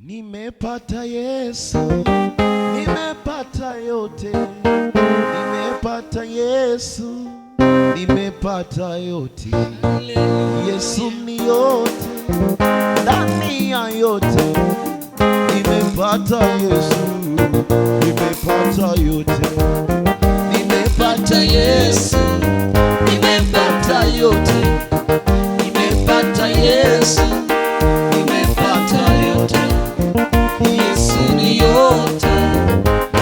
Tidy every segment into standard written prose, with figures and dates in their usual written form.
Nimepata Yesu, nimepata yote, nimepata Yesu, nimepata yote. Yesu ni yote, ndani ya yote. Nimepata Yesu, nimepata yote, nimepata Yesu, nimepata yote, nimepata Yesu, nimepata yote. Yesu ni yote,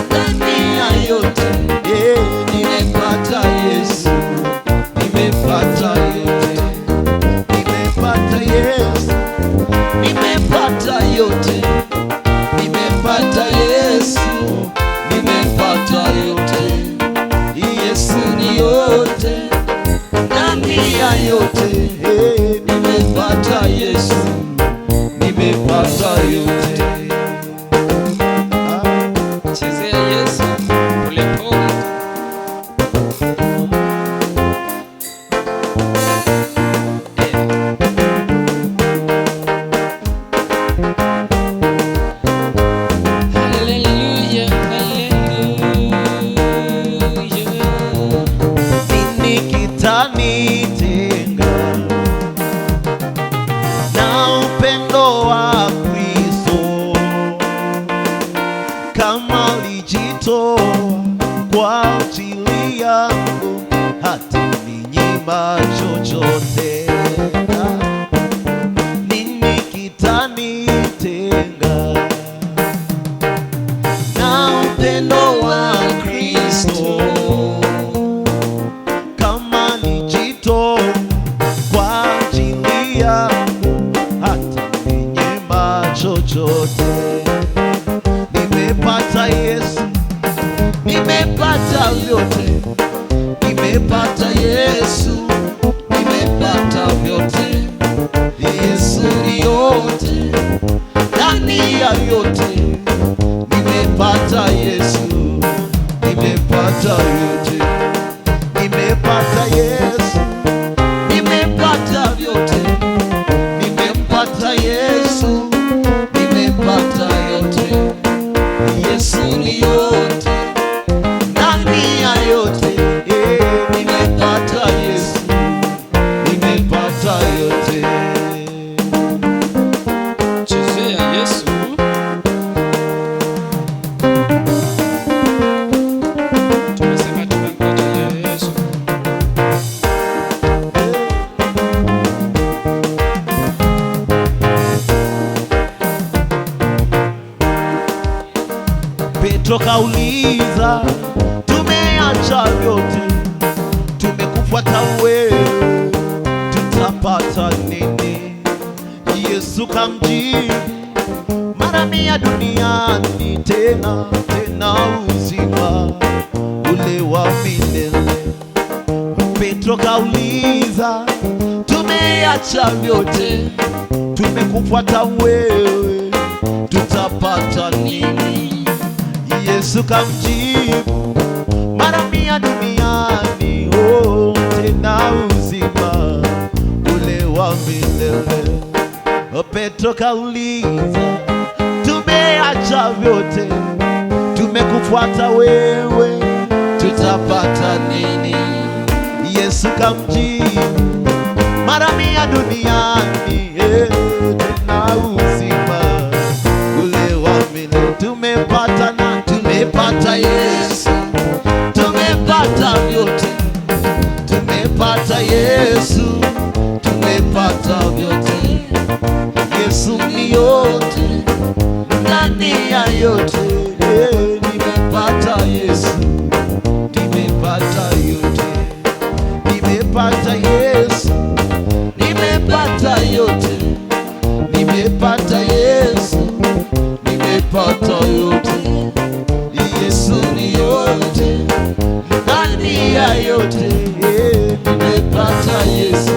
ndani ya yote. Nimepata Yesu, nimepata yote, nimepata Yesu, nimepata yote, nimepata Yesu, nimepata yote. Yesu ni yote, ndani ya yote. Nimepata Yesu, nimepata yote. Chezea Yesu polepole. Haleluya, haleluya. Nini kitanitenga na upendo wa Kristo, kama alijitoa kwa ajili yangu hata ninyima chochote? Nini kitanitenga na upendo wa Kristo, kama alijitoa kwa ajili yangu hata ninyima chochote? Nimepata Yesu, nimepata vyote, nimepata Yesu, nimepata vyote. Yesu ni yote, ndani ya yote. Nimepata Yesu, nimepata yote, nimepata Yesu, nimepata vyote, nimepata Yesu, nimepata yote. Yesu ni yote, ndani ya yote. Nimepata Yesu, nimepata yote. Chezea Yesu. Tumesema tunamngojea Yesu. Petro kauliza, tumeacha vyote, tumekufuata wewe, tutapata nini? Yesu kamjibu, mara 100 duniani, tena uzima ule wa milele. Petro kauliza, tumeacha vyote, tumekufuata wewe, tutapata nini? Yesu kamjibu, mara 100 duniani, tena uzima ule wa milele. Petro kauliza, tumeacha vyote, tumekufuata wewe, tutapata nini? Yesu kamjibu, mara 100 duniani, tena uzima ule wa milele. Tumepata na tumepata Yesu, tumepata vyote, tumepata Yesu, tumepata vyote. Yesu ni yote, ndani ya yote. Nimepata Yesu, nimepata yote, nimepata Yesu, nimepata yote, nimepata Yesu, nimepata yote. Yesu ni yote, ndani ya yote. Nimepata Yesu,